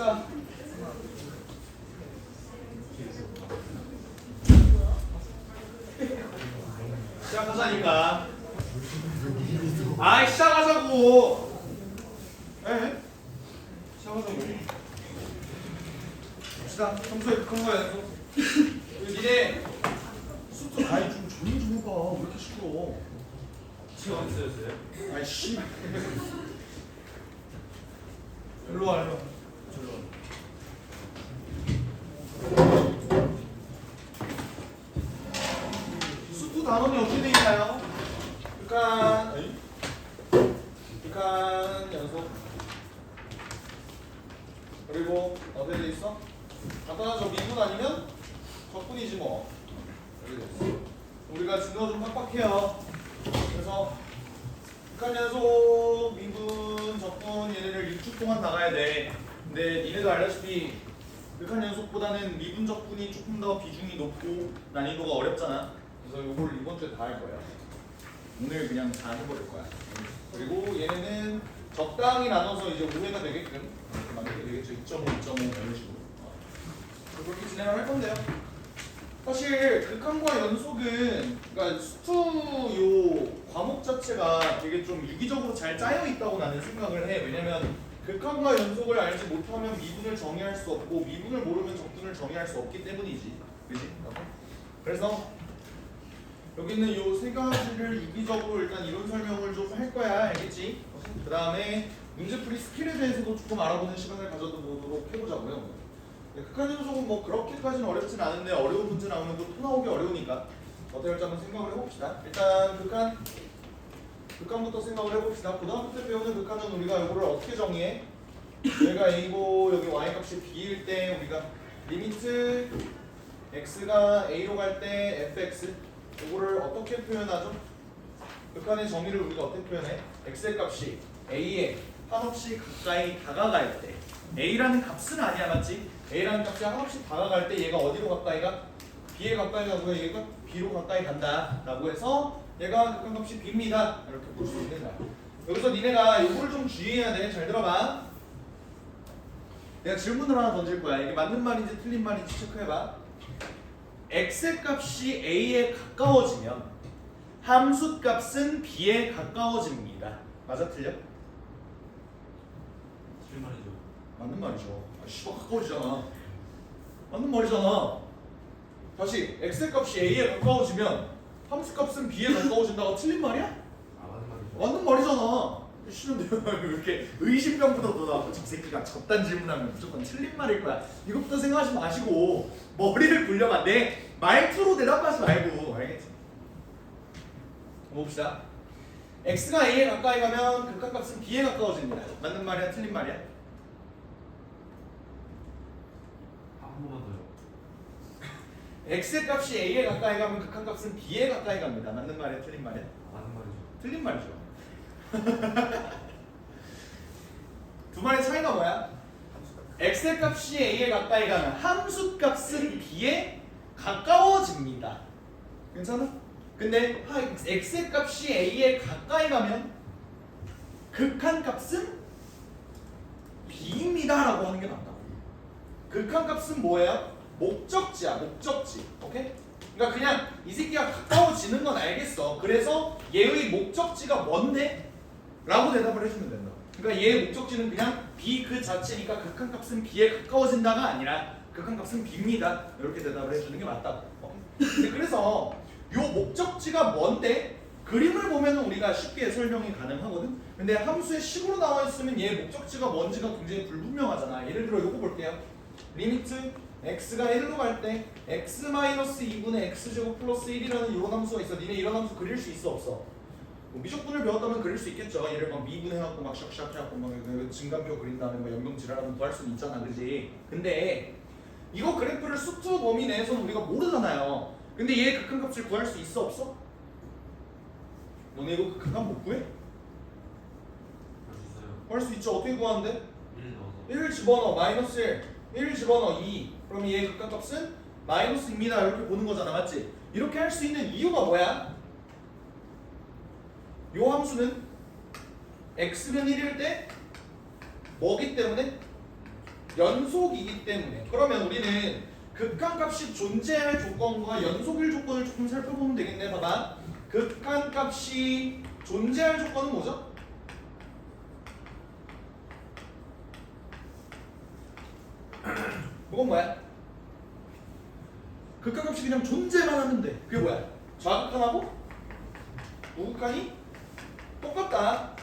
봅시다. 시작하자니까. 아이 시작하자고. 에? 시작하자고. 봅시다. 평소에 큰 거 연속. 니네 수트 아이 좀 조용히 좀 해봐. 왜 이렇게 시끄러? 지금 어디 쓰였어요? 아이씨. 일로 와 일로 와. 수트 단원이 어떻게 돼 있나요? 극한 연속. 그리고 어디에 돼 있어? 간단하죠. 미분 아니면 적분이지 뭐. 여기 돼 있어. 우리가 진도가 좀 빡빡해요. 그래서 극한 연속, 미분, 적분 얘네를 6주 동안 나가야 돼. 근데 니네도 알다시피 극한 연속보다는 미분, 적분이 조금 더 비중이 높고 난이도가 어렵잖아. 그래서 이걸 이번 주에 다 할 거야. 오늘 그냥 다 해버릴 거야. 그리고 얘네는 적당히 나눠서 이제 5회가 되게끔 이렇게 만들게 되겠죠. 2.5, 2.5 이런 식으로. 그렇게 진행을 할 건데요. 사실 극한과 연속은 그러니까 수투 요 과목 자체가 되게 좀 유기적으로 잘 짜여 있다고 나는 생각을 해. 왜냐면 극한과 연속을 알지 못하면 미분을 정의할 수 없고 미분을 모르면 적분을 정의할 수 없기 때문이지. 그지? 그래서 여기 있는 요 세 가지를 유기적으로 일단 이론 설명을 좀 할 거야. 알겠지? 그 다음에 문제풀이 스킬에 대해서도 조금 알아보는 시간을 가져보도록 해보자고요. 극한 연속은 뭐 그렇게까지는 어렵진 않은데 어려운 문제 나오면 또 나오기 어려우니까 어떻게 할지 한번 생각을 해봅시다. 일단 극한부터 생각을 해봅시다. 고등학교 때 배우는 극한은 우리가 이거를 어떻게 정의해? 얘가 A고 여기 Y 값이 B일 때 우리가 리미트 X가 A로 갈 때 fx 이거를 어떻게 표현하죠? 극한의 정의를 우리가 어떻게 표현해? X의 값이 A에 한없이 가까이 다가갈 때 A라는 값은 아니야, 맞지? A라는 값이 한없이 다가갈 때 얘가 어디로 가까이 가? B에 가까이 가고요. 얘가 B로 가까이 간다 라고 해서 얘가 극한 값이 B입니다 이렇게 볼 수 있는 거야. 여기서 니네가 이거를 좀 주의해야 돼. 잘 들어봐. 내가 질문을 하나 던질 거야. 이게 맞는 말인지 틀린 말인지 체크해봐. X의 값이 A에 가까워지면 함수 값은 B에 가까워집니다. 맞아 틀려? 틀린 말이죠. 맞는 말이죠. 아, 씨발 가까워지잖아. 맞는 말이잖아. 다시 X의 값이 A에 가까워지면 함수 값은 B에 가까워진다고 틀린 말이야? 아 맞는 말이죠. 맞는 말이잖아. 싫은데 왜 이렇게 의심병부터 돋아갖고 저 새끼가 저딴 질문하면 무조건 틀린 말일 거야. 이것부터 생각하지 마시고 머리를 굴려봐. 내 말투로 대답하지 말고. 알겠지? 봅시다. X가 A에 가까이 가면 극한값은 B에 가까워집니다. 맞는 말이야? 틀린 말이야? 한 번만 더요. X의 값이 A에 가까이 가면 극한값은 B에 가까이 갑니다. 맞는 말이야? 틀린 말이야? 맞는 말이죠. 틀린 말이죠. 두 말의 차이가 뭐야? X의 값이 A에 가까이 가면 함수 값은 B에 가까워집니다. 괜찮아? 근데 X의 값이 A에 가까이 가면 극한 값은 B입니다 라고 하는 게 맞다고. 극한 값은 뭐예요? 목적지야. 목적지. 오케이? 그러니까 그냥 이 새끼가 가까워지는 건 알겠어. 그래서 얘의 목적지가 뭔데? 라고 대답을 해주면 된다. 그러니까 얘의 목적지는 그냥 B 그 자체니까 극한값은 B에 가까워진다가 아니라 극한값은 B입니다. 이렇게 대답을 해주는 게 맞다고. 근데 그래서 요 목적지가 뭔데? 그림을 보면 우리가 쉽게 설명이 가능하거든. 근데 함수의 식으로 나와 있으면 얘 목적지가 뭔지가 굉장히 불분명하잖아. 예를 들어 요거 볼게요. 리미트 x가 1로 갈 때 x-2분의 x제곱 플러스 1이라는 이런 함수가 있어. 니네 이런 함수 그릴 수 있어 없어? 뭐 미적분을 배웠다면 그릴 수 있겠죠. 얘를 막 미분해갖고 막 샥샥 해갖고 막 증간표 그린 다음에 뭐 연경질하라면 또 할 수는 있잖아, 그지? 근데 이거 그래프를 수투 범위 내에서는 우리가 모르잖아요. 근데 얘 극한값을 구할 수 있어 없어? 너네 이거 극한값 못 구해? 할수 있어요. 구할 수 있죠. 어떻게 구하는데? 1 넣어서. 1을 집어넣어. 마이너스 1 집어넣어 2. 그럼 얘 극한값은 마이너스입니다. 이렇게 보는 거잖아, 맞지? 이렇게 할 수 있는 이유가 뭐야? 요 함수는 x는 1일 때 뭐기 때문에? 연속이기 때문에. 그러면 우리는 극한값이 존재할 조건과 연속일 조건을 조금 살펴보면 되겠네. 봐봐. 극한값이 존재할 조건은 뭐죠? 그건 뭐야? 극한값이 그냥 존재만 하면 돼. 그게 뭐야? 좌극한하고 우극한이 똑같다.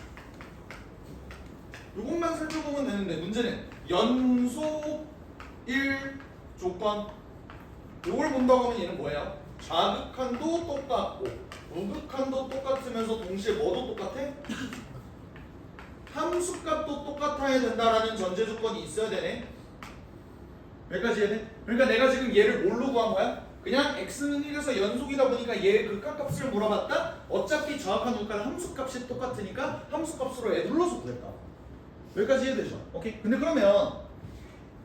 이것만 살펴보면 되는데 문제는 연속일 조건. 이걸 본다고 하면 얘는 뭐예요? 좌극한도 똑같고 우극한도 똑같으면서 동시에 뭐도 똑같아? 함수값도 똑같아야 된다라는 전제 조건이 있어야 되네. 여기까지 이해돼? 그러니까 내가 지금 얘를 뭘로 구한 거야? 그냥 x는 1에서 연속이다 보니까 얘의 극한값을 물어봤다? 어차피 좌극한 우극한 함수값이 똑같으니까 함수값으로 애 눌러서 구했다. 여기까지 이해되죠? 오케이? 근데 그러면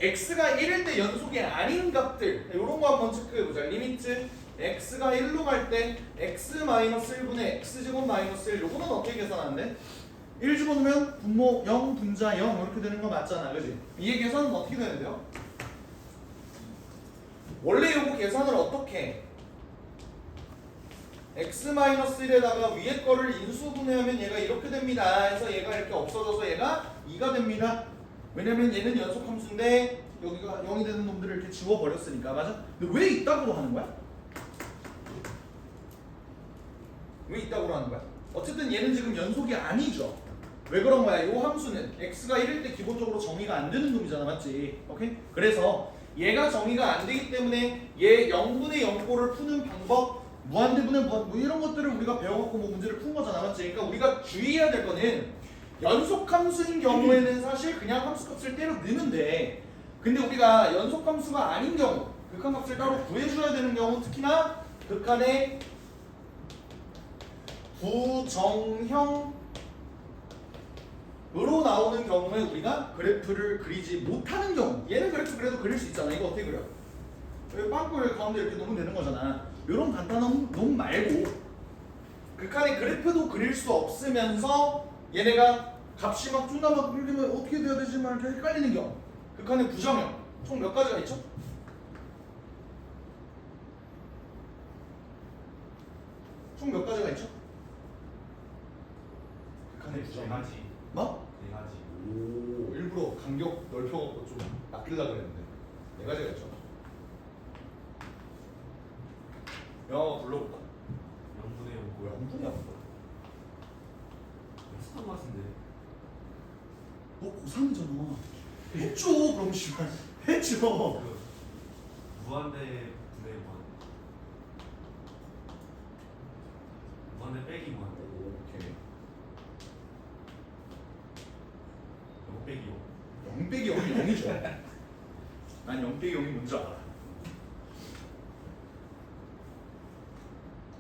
x가 1일 때 연속이 아닌 값들 이런 거 한번 체크해보자. 리미트 x가 1로 갈 때 x-1분의 x제곱 마이너스 1 요거는 어떻게 계산하는데? 1 집어넣으면 분모 0 분자 0 이렇게 되는 거 맞잖아, 그지? 이해 계산은 어떻게 되는데요? 원래 요거 계산을 어떻게 해? x-1에다가 위에 거를 인수분해하면 얘가 이렇게 됩니다. 해서 얘가 이렇게 없어져서 얘가 2가 됩니다. 왜냐면 얘는 연속함수인데 여기가 0이 되는 놈들을 이렇게 지워버렸으니까. 맞아? 근데 왜 이따구로 하는 거야? 왜 이따구로 하는 거야? 어쨌든 얘는 지금 연속이 아니죠. 왜 그런 거야? 요 함수는 x가 1일 때 기본적으로 정의가 안 되는 놈이잖아. 맞지? 오케이? 그래서 얘가 정의가 안 되기 때문에 얘 0분의 0꼴을 푸는 방법, 무한대분의 무한, 뭐 이런 것들을 우리가 배워갖고 뭐 문제를 푼 거잖아. 맞지? 그러니까 우리가 주의해야 될 거는 연속함수인 경우에는 사실 그냥 함수값을 때려 넣는데, 근데 우리가 연속함수가 아닌 경우, 극한값을 따로 구해줘야 되는 경우, 특히나 극한의 부정형으로 나오는 경우에 우리가 그래프를 그리지 못하는 경우, 얘는 그래프 그래도 그릴 수 있잖아. 이거 어떻게 그려? 여기 빵꾸를 가운데 이렇게 놓으면 되는 거잖아. 이런 간단한 놈 말고 극한의 그래프도 그릴 수 없으면서 얘네가 값이 막 존나 막 그리면 어떻게 돼야 되지? 막 이렇게 헷갈리는 경우, 극한의 부정형 총 몇 가지가 있죠? 총 몇 가지가 있죠? 극한의 네 부정형 가지. 뭐? 네 가지. 오, 일부러 간격 넓혀갖고 좀 낚으려고 그랬는데 네 가지가 있죠. 영어 불러볼까? 0분의 0 뭐야, 한 분이야 뭐. 했었던 것 같은데. 너 고3이잖아. 했죠. 그럼 씨발 했죠. 그 무한대 분의 무한대 빼기 무한대. 오케이. 0 빼기 0. 0 빼기 0이 0이죠. 난 0 빼기 0이 뭔지 알아.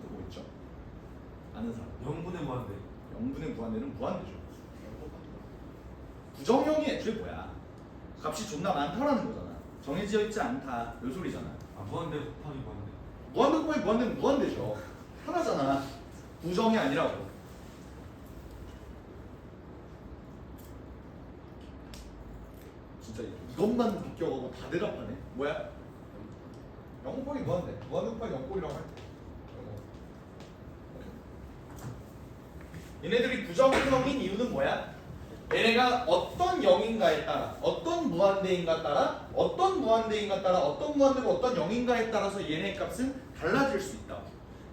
또 뭐 있죠? 아는 사람. 0분의 무한대. 0분의 무한대는 무한대죠. 부정형이 애초에 뭐야? 값이 존나 많다라는 거잖아. 정해져 있지 않다. 요 소리잖아. 아 무한대 곱하기 무한대. 무한대 곱하기 무한대는 무한대죠. 하나잖아. 부정이 아니라고. 진짜 이것만 비껴가고 다 대답하네. 뭐야? 0 곱하기 무한대. 무한대 곱하기 0꼴이라고 할 때. 얘네들이 부정형인 이유는 뭐야? 얘네가 어떤 0인가에 따라, 어떤 무한대인가 따라, 어떤 무한대인가 따라, 어떤 무한대고 어떤 0인가에 따라서 얘네 값은 달라질 수 있다.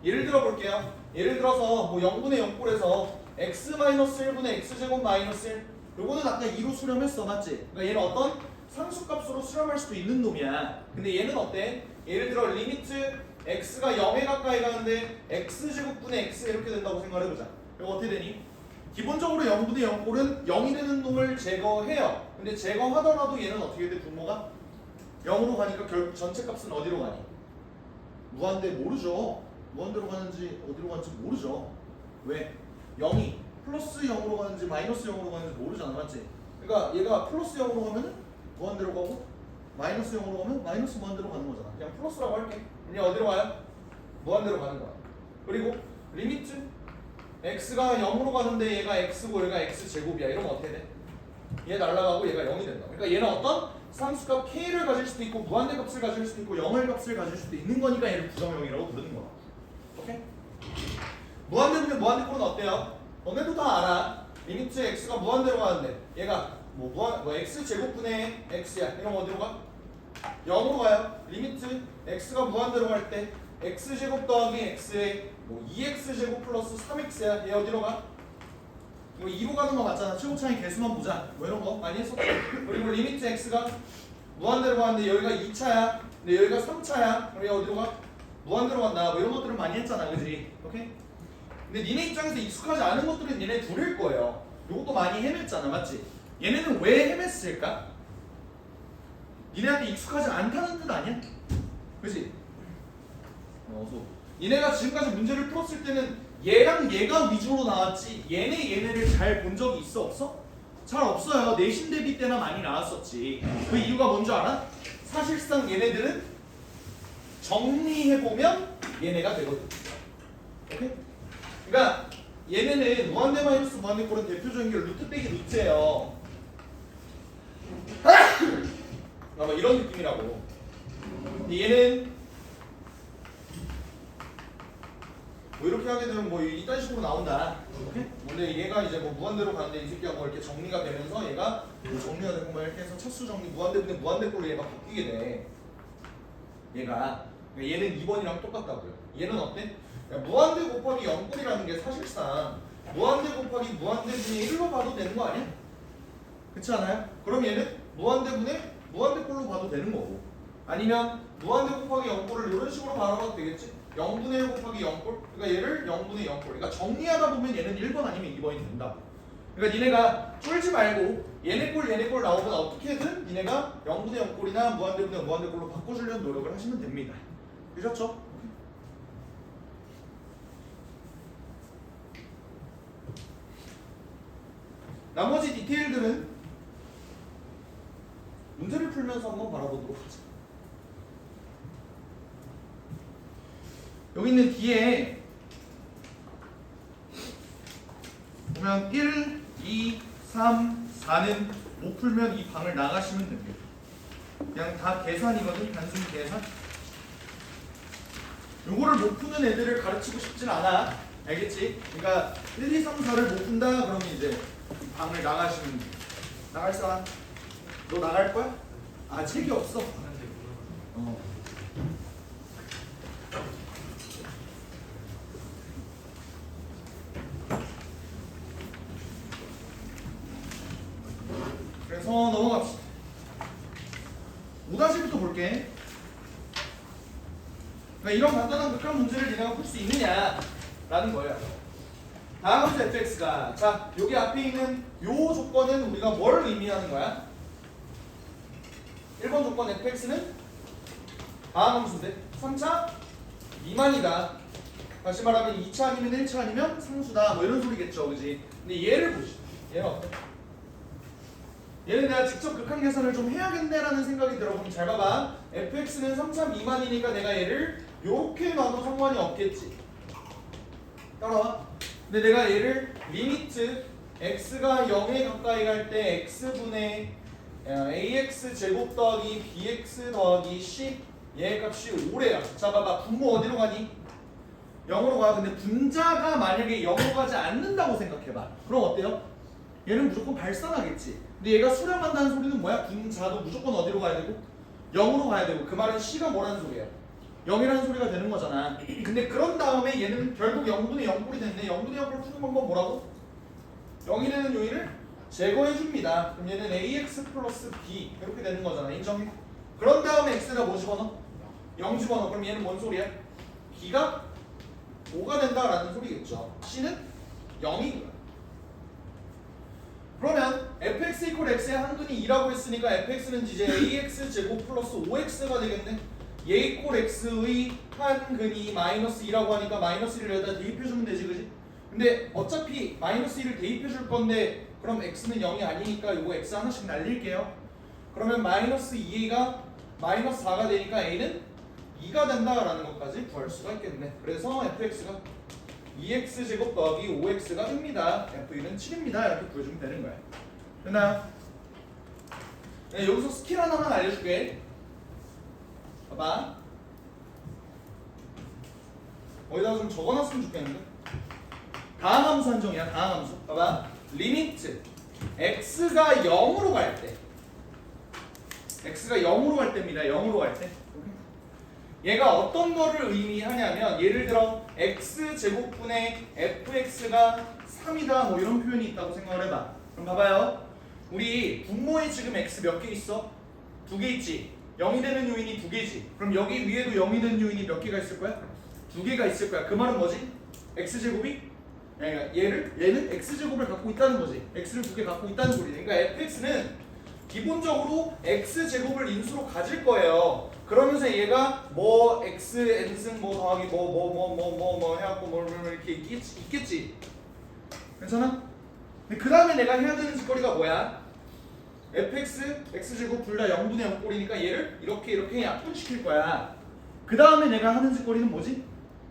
예를 들어 볼게요. 예를 들어서 뭐 0분의 0꼴에서 x-1분의 x제곱 마이너스 1, 요거는 아까 2로 수렴했어. 맞지? 그러니까 얘는 어떤 상수값으로 수렴할 수도 있는 놈이야. 근데 얘는 어때? 예를 들어 리미트 x가 0에 가까이 가는데 x제곱분의 x 이렇게 된다고 생각해보자. 이거 어떻게 되니? 기본적으로 0분의 0꼴은 0이 되는 놈을 제거해요. 근데 제거하더라도 얘는 어떻게 돼? 분모가 0으로 가니까 결국 전체 값은 어디로 가니? 무한대 모르죠. 무한대로 가는지 어디로 가는지 모르죠. 왜? 0이 플러스 0으로 가는지 마이너스 0으로 가는지 모르잖아. 맞지? 그러니까 얘가 플러스 0으로 가면 무한대로 가고 마이너스 0으로 가면 마이너스 무한대로 가는 거잖아. 그냥 플러스라고 할게. 그냥 어디로 가요? 무한대로 가는 거야. 그리고 리미트 x가 0으로 가는데 얘가 x고 얘가 x제곱이야. 이러면 어떻게 돼? 얘 날라가고 얘가 0이 된다. 그러니까 얘는 어떤 상수값 k를 가질 수도 있고 무한대 값을 가질 수도 있고 0의 값을 가질 수도 있는 거니까 얘를 부정형이라고 부르는 거야. 오케이? 무한대분의 무한대꼴은 어때요? 너네도 다 알아. 리미트 x가 무한대로 가는데 얘가 뭐 x 제곱분의 x야. 이러면 어디로 가? 0으로 가요. 리미트 x가 무한대로 갈 때 x 제곱 더하기 x에 뭐 2x 제곱 플러스 3x야. 얘 어디로 가? 이거 2로 가는 거 맞잖아. 최고차이 개수만 보자. 뭐 이런 거 많이 했었죠. 그리고 리미트 x가 무한대로 가는데 여기가 2차야. 근데 여기가 3차야. 그럼 얘 어디로 가? 무한대로 간다. 뭐 이런 것들은 많이 했잖아. 그지? 오케이? 근데 니네 입장에서 익숙하지 않은 것들은 얘네 둘일 거예요. 요것도 많이 헤맸잖아. 맞지? 얘네는 왜 헤맸을까? 니네한테 익숙하지 않다는 뜻 아니야? 그지? 니네가 지금까지 문제를 풀었을 때는 얘랑 얘가 위주로 나왔지 얘네를 잘 본 적이 있어 없어? 잘 없어요. 내신 대비 때나 많이 나왔었지. 그 이유가 뭔지 알아? 사실상 얘네들은 정리해보면 얘네가 되거든. 오케이? 그러니까 얘네는 무한대 마이너스 무한대 꼴은 대표적인 게 루트 빼기 루트예요. 아마 이런 느낌이라고. 근데 얘는 뭐 이렇게 하게 되면 뭐 이딴 식으로 나온다. 오케이? 근데 얘가 이제 뭐 무한대로 가는데 이 새끼가 뭐 이렇게 정리가 되면서 얘가 뭐 정리가 되고 막 이렇게 해서 차수 정리 무한대분의 무한대꼴로 얘가 바뀌게 돼. 얘가 그러니까 얘는 2번이랑 똑같다고요. 얘는 어때? 그러니까 무한대 곱하기 0꼴이라는 게 사실상 무한대 곱하기 무한대분의 1로 봐도 되는 거 아니야? 그렇지 않아요? 그럼 얘는 무한대분의 무한대꼴로 봐도 되는 거고 아니면 무한대 곱하기 0꼴을 이런 식으로 바라봐도 되겠지? 0분의 1 곱하기 0꼴 그러니까 얘를 0분의 0꼴 그러니까 정리하다 보면 얘는 1번 아니면 2번이 된다고. 그러니까 니네가 쫄지 말고 얘네 꼴 나오면 어떻게든 니네가 0분의 0꼴이나 무한대분의 무한대꼴로 바꿔주려는 노력을 하시면 됩니다. 되셨죠? 나머지 디테일들은 문제를 풀면서 한번 바라보도록 하자. 여기 있는 뒤에 보면 1, 2, 3, 4는 못 풀면 이 방을 나가시면 됩니다. 그냥 다 계산이거든. 단순 계산. 요거를 못 푸는 애들을 가르치고 싶진 않아. 알겠지? 그러니까 1, 2, 3, 4를 못 푼다 그러면 이제 이 방을 나가시면 돼. 나갈 사람? 너 나갈 거야? 아 책이 없어. 그래서 넘어갑시다. 5-부터 볼게. 그러니까 이런 간단한 극한 문제를 내가 풀 수 있느냐라는 거예요. 다음 함수 fx가 자 여기 앞에 있는 요 조건은 우리가 뭘 의미하는 거야? 1번 조건 fx는 다음 함수인데 3차 미만이다. 다시 말하면 2차 아니면 1차 아니면 상수다. 뭐 이런 소리겠죠, 그지? 근데 얘를 보시죠. 얘는 어때? 얘는 내가 직접 극한 계산을 좀 해야겠네라는 생각이 들어. 그럼 잘 봐봐. fx는 3차 미만이니까 내가 얘를 요렇게 놔도 상관이 없겠지. 따라와. 근데 내가 얘를 리미트 x가 0에 가까이 갈 때 x분의 ax 제곱 더하기 bx 더하기 c 얘 값이 5래야. 자 봐봐. 분모 어디로 가니? 0으로 가. 근데 분자가 만약에 0으로 가지 않는다고 생각해봐. 그럼 어때요? 얘는 무조건 발산하겠지. 근데 얘가 수렴한다는 소리는 뭐야? 분자도 무조건 어디로 가야 되고? 0으로 가야 되고. 그 말은 c가 뭐라는 소리야? 0이라는 소리가 되는 거잖아. 근데 그런 다음에 얘는 결국 0분의 0꼴이 됐네. 0분의 0꼴 푸는 방법 뭐라고? 0이 되는 요인을 제거해 줍니다. 그럼 얘는 ax 플러스 b 이렇게 되는 거잖아. 인정해? 그런 다음에 x에다 뭐 집어넣어? 0 집어넣어. 그럼 얘는 뭔 소리야? b가 5가 된다라는 소리겠죠. c는 0인 거야. 그러면 fx 이퀄 x의 한근이 2라고 했으니까 fx는 이제 ax 제곱 플러스 5x가 되겠네. 얘 이퀄 x의 한근이 마이너스 2라고 하니까 마이너스 1을 여기다 대입해주면 되지, 그지? 근데 어차피 마이너스 1을 대입해줄 건데 그럼 x는 0이 아니니까 이거 x 하나씩 날릴게요. 그러면 마이너스 2가 마이너스 4가 되니까 a는 2가 된다라는 것까지 구할 수가 있겠네. 그래서 fx가 2x 제곱 더하기 5x가 됩니다. f는 7입니다. 이렇게 구해주면 되는 거야. 됐나요? 네, 여기서 스킬 하나만 알려줄게. 봐봐. 어디다가 좀 적어놨으면 좋겠는데. 다항함수 한정이야. 다항함수. 봐봐. 리미트 x가 0으로 갈 때. x가 0으로 갈 때입니다. 0으로 갈 때. 얘가 어떤 거를 의미하냐면 예를 들어 x제곱분의 fx가 3이다 뭐 이런 표현이 있다고 생각을 해봐. 그럼 봐봐요. 우리 분모에 지금 x 몇 개 있어? 2개 있지. 0이 되는 요인이 2개지. 그럼 여기 위에도 0이 되는 요인이 몇 개가 있을 거야? 2개가 있을 거야. 그 말은 뭐지? x제곱이? 얘는 x제곱을 갖고 있다는 거지. x를 2개 갖고 있다는 소리지. 그러니까 fx는 기본적으로 x제곱을 인수로 가질 거예요. 그러면서 얘가 뭐 x n승 뭐 더하기 뭐 해갖고 뭐 이렇게 있겠지. 괜찮아? 근데 그 다음에 내가 해야 되는 짓거리가 뭐야? fx, x제곱 둘 다 0분의 0 꼴이니까 얘를 이렇게 약분시킬 거야. 그 다음에 내가 하는 짓거리는 뭐지?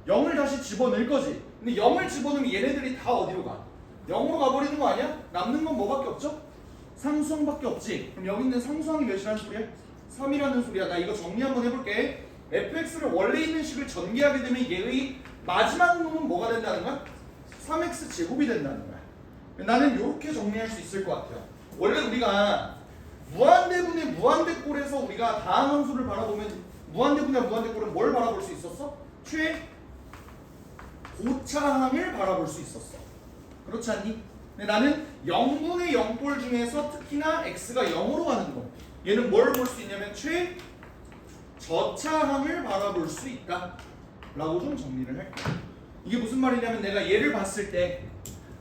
0을 다시 집어넣을 거지. 근데 0을 집어넣으면 얘네들이 다 어디로 가? 0으로 가버리는 거 아니야? 남는 건 뭐밖에 없죠? 상수항밖에 없지. 그럼 여기 있는 상수항이 몇이라는 소리야? 3이라는 소리야. 나 이거 정리 한번 해볼게. fx를 원래 있는 식을 전개하게 되면 얘의 마지막 놈은 뭐가 된다는 거야? 3x 제곱이 된다는 거야. 나는 이렇게 정리할 수 있을 것 같아요. 원래 우리가 무한대분의 무한대꼴에서 우리가 다항함수를 바라보면 무한대분의 무한대꼴은 뭘 바라볼 수 있었어? 최고차항을 바라볼 수 있었어. 그렇지 않니? 근데 나는 0분의 0꼴 중에서 특히나 x가 0으로 가는 거 얘는 뭘 볼 수 있냐면 최저차항을 바라볼 수 있다 라고 좀 정리를 할게. 이게 무슨 말이냐면 내가 얘를 봤을 때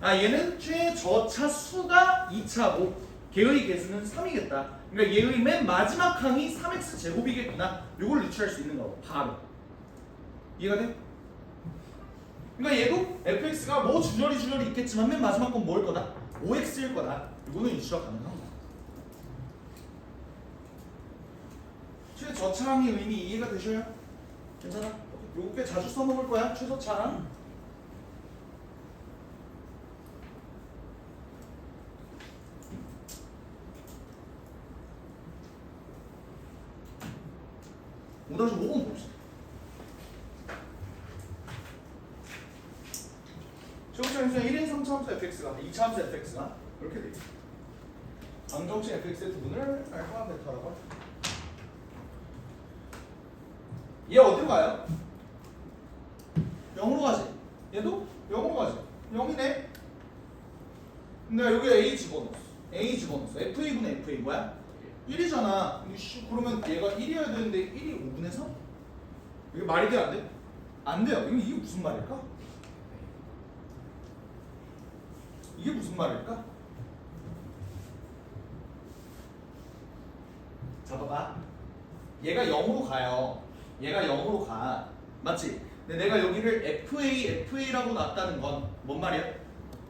얘는 최저차 수가 2차고 걔의 개수는 3이겠다. 그러니까 얘의 맨 마지막 항이 3x 제곱이겠구나. 이걸 유추할 수 있는 거고 바로. 이해가 돼? 그러니까 얘도 fx가 뭐 준열이 있겠지만 맨 마지막 건 뭐일 거다? 5x일 거다. 이거는 유추가 가능한 거야. 최저차항의 의미 이해가 되셔요? 괜찮아? 요거 꽤 자주 써먹을 거야. 최저차항. 오다시 5번 봅시다. 최고차항수는 1인 3차 함수 fx가 2차 함수 fx가 이렇게 돼 있어. 방정식 fx의 두분을 알파 베타라고 하죠. 얘 어디로 가요? 0으로 가지. 얘도 0으로 가지. 0이네. 근데 여기 a 집어넣었어. fa분의 fa 뭐야? 1이잖아. 그러면 얘가 1이어야 되는데 1이 5분의 3? 이게 말이 돼? 안 돼? 안 돼요. 이게 무슨 말일까? 이게 무슨 말일까? 자 봐봐. 얘가 0으로 가요. 얘가 0으로 가. 맞지? 근데 내가 여기를 FA라고 놨다는 건 뭔 말이야?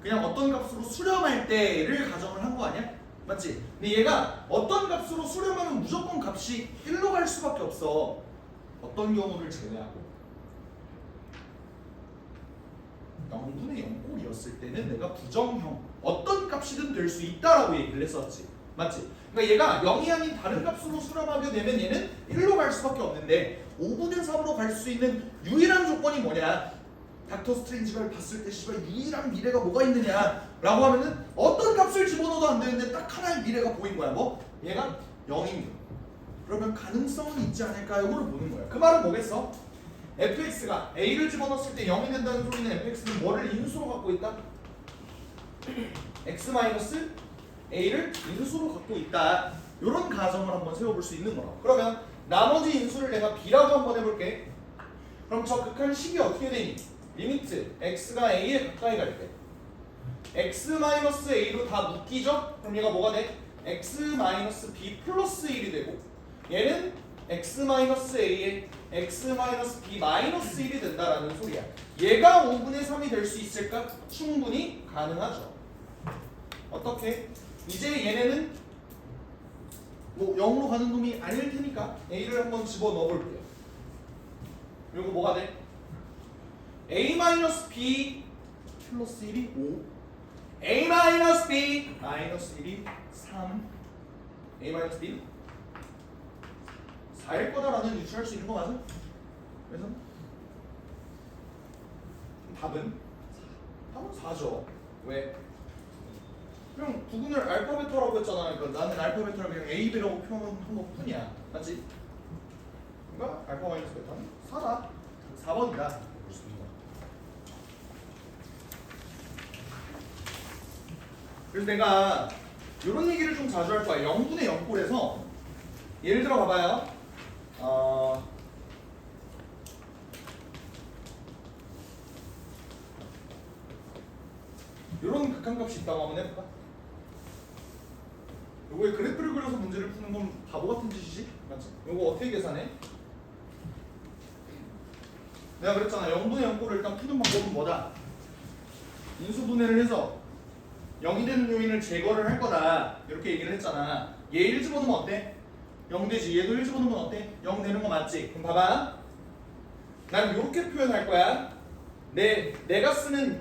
그냥 어떤 값으로 수렴할 때를 가정을 한 거 아니야? 맞지? 근데 얘가 어떤 값으로 수렴하면 무조건 값이 1로 갈 수밖에 없어. 어떤 경우를 제외하고 0분의 0꼴이었을 때는 내가 부정형 어떤 값이든 될 수 있다라고 얘기를 했었지. 맞지? 그러니까 얘가 0이 아닌 다른 값으로 수렴하게 되면 얘는 1로 갈 수밖에 없는데 5분의 3으로 갈 수 있는 유일한 조건이 뭐냐? 닥터 스트레인지를 봤을 때 씨발 유일한 미래가 뭐가 있느냐 라고 하면은 어떤 값을 집어넣어도 안 되는데 딱 하나의 미래가 보인 거야. 뭐? 얘가 0입니다. 그러면 가능성은 있지 않을까? 이거를 보는 거야. 그 말은 뭐겠어? fx가 a를 집어넣었을 때 0이 된다는 소리는 fx는 뭐를 인수로 갖고 있다? x 마이너스 a를 인수로 갖고 있다. 이런 가정을 한번 세워볼 수 있는 거라고. 그러면 나머지 인수를 내가 b라고 한번 해볼게. 그럼 저 극한식이 어떻게 되니? 리미트 x가 a에 가까이 갈 때 x 마이너스 a로 다 묶이죠? 그럼 얘가 뭐가 돼? x 마이너스 b 플러스 1이 되고 얘는 x 마이너스 a에 x 마이너스 b 마이너스 1이 된다라는 소리야. 얘가 5분의 3이 될 수 있을까? 충분히 가능하죠. 어떻게? 이제 얘네는 뭐 0으로 가는 놈이 아닐 테니까 a를 한번 집어넣어 볼게요. 그리고 뭐가 돼? a 마이너스 b 플러스 1이 5 a 마이너스 b 마이너스 1이 3 A 마이너스 B는 4일 거다라는 유추할 수 있는 거 맞아? 그래서 답은 4죠. 왜? 그냥 구분을 알파벳화라고 했잖아. 그러니까 나는 알파벳화를 그냥 A, B라고 표현한 것 뿐이야. 맞지? 그러니까 알파 마이너스 베타는 4다. 4번이다. 볼 수 있는 거. 그래서 내가 이런 얘기를 좀 자주 할 거야. 0분의 0꼴에서 예를 들어 봐봐요. 이런 극한값이 있다고 한번 해볼까? 요거에 그래프를 그려서 문제를 푸는 건 바보 같은 짓이지? 맞지? 요거 어떻게 계산해? 내가 그랬잖아. 0분의 0꼴을 일단 푸는 방법은 뭐다? 인수분해를 해서 0이 되는 요인을 제거를 할 거다. 이렇게 얘기를 했잖아. 얘 1 집어넣으면 어때? 0 되지. 얘도 1 집어넣으면 어때? 0 되는 거 맞지? 그럼 봐봐. 난 이렇게 표현할 거야. 내가 쓰는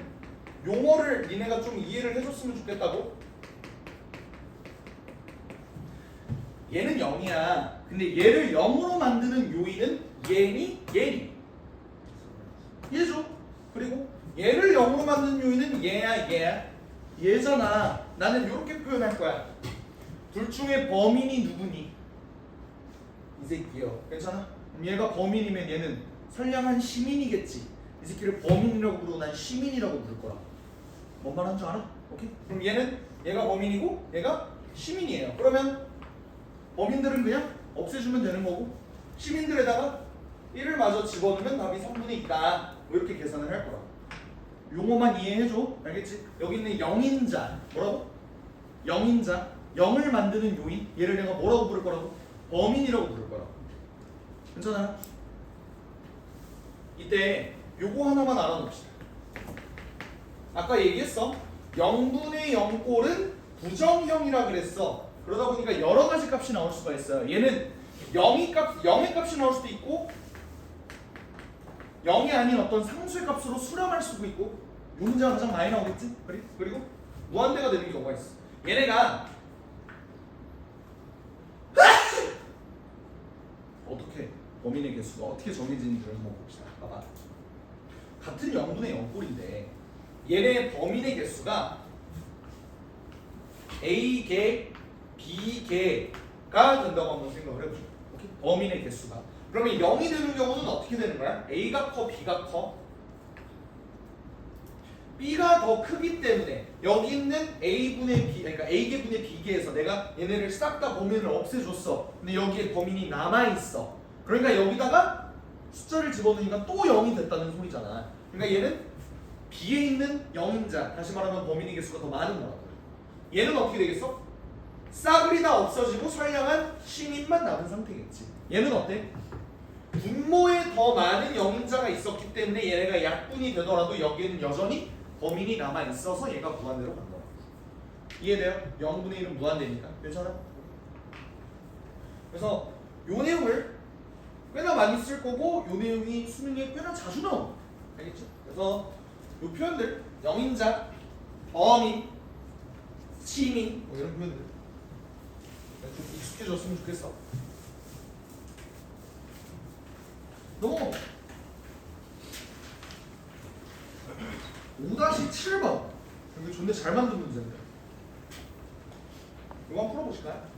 용어를 니네가 좀 이해를 해줬으면 좋겠다고. 얘는 0이야. 근데 얘를 0으로 만드는 요인은 얘니. 얘죠. 그리고 얘를 0으로 만드는 요인은 얘잖아. 나는 이렇게 표현할 거야. 둘 중에 범인이 누구니? 이 새끼요. 괜찮아? 그럼 얘가 범인이면 얘는 선량한 시민이겠지. 이 새끼를 범인이라고 부르고 난 시민이라고 부를 거라. 뭔 말하는 줄 알아? 오케이? 그럼 얘가 범인이고 얘가 시민이에요. 그러면 범인들은 그냥 없애주면 되는 거고 시민들에다가 1을 마저 집어넣으면 답이 3분의 2다. 뭐 이렇게 계산을 할 거라. 용어만 이해해줘. 알겠지? 여기 있는 영인자. 뭐라고? 영인자. 0을 만드는 요인. 얘를 내가 뭐라고 부를 거라고? 범인이라고 부를 거라고. 괜찮아? 이때 요거 하나만 알아놓읍시다. 아까 얘기했어. 0분의 0꼴은 부정형이라 그랬어. 그러다 보니까 여러 가지 값이 나올 수가 있어요. 얘는 0의 값이 나올 수도 있고 0이 아닌 어떤 상수의 값으로 수렴할 수도 있고 요 문제가 가장 많이 나오겠지? 그리고 무한대가 되는 경우가 있어. 얘네가 어떻게 범인의 개수가 어떻게 정해지는지를 한번 봅시다. 봐봐. 같은 0분의 0꼴인데 얘네 범인의 개수가 A개, B개가 된다고 한번 생각을 해보죠. 오케이? 범인의 개수가. 그러면 0이 되는 경우는 어떻게 되는 거야? A가 커, B가 커? B가 더 크기 때문에 여기 있는 A분의 B, 그러니까 A개분의 B개에서 내가 얘네를 싹 다 범인을 없애줬어. 근데 여기에 범인이 남아있어. 그러니까 여기다가 숫자를 집어넣으니까 또 0이 됐다는 소리잖아. 그러니까 얘는 B에 있는 0인자, 다시 말하면 범인의 개수가 더 많은 거라고. 얘는 어떻게 되겠어? 싸그리 다 없어지고 선량한 시민만 남은 상태겠지. 얘는 어때? 분모에 더 많은 0인자가 있었기 때문에 얘네가 약분이 되더라도 여기에는 여전히 범인이 남아있어서 얘가 무한대로 간 거야. 이해돼요? 0분의 1은 무한대니까. 괜찮아? 그래서 요 내용을 꽤나 많이 쓸 거고 요 내용이 수능에 꽤나 자주 나옵니다. 알겠죠? 그래서 요 표현들 0인자, 범인, 시민 뭐 이런 표현들 좀 익숙해졌으면 좋겠어. 너 5-7번 여기 존나 잘 만든 문제인데 이거 한번 풀어보실까요?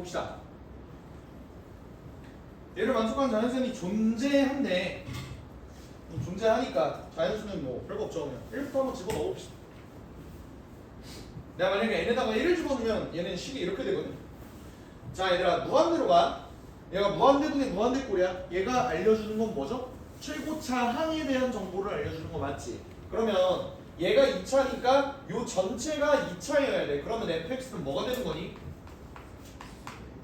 봅시다. 얘를 만족하는 자연수는 존재한데 존재하니까 자연수는 뭐 별거 없죠. 그냥 1부터 한번 집어넣어 봅시다. 내가 만약에 n에다가 1을 집어넣으면 얘는 식이 이렇게 되거든. 자 얘들아 무한대로 가. 얘가 무한대분의 무한대꼴이야. 얘가 알려주는 건 뭐죠? 최고차 항에 대한 정보를 알려주는 거 맞지? 그러면 얘가 2차니까 요 전체가 2차여야 돼. 그러면 fx는 뭐가 되는 거니?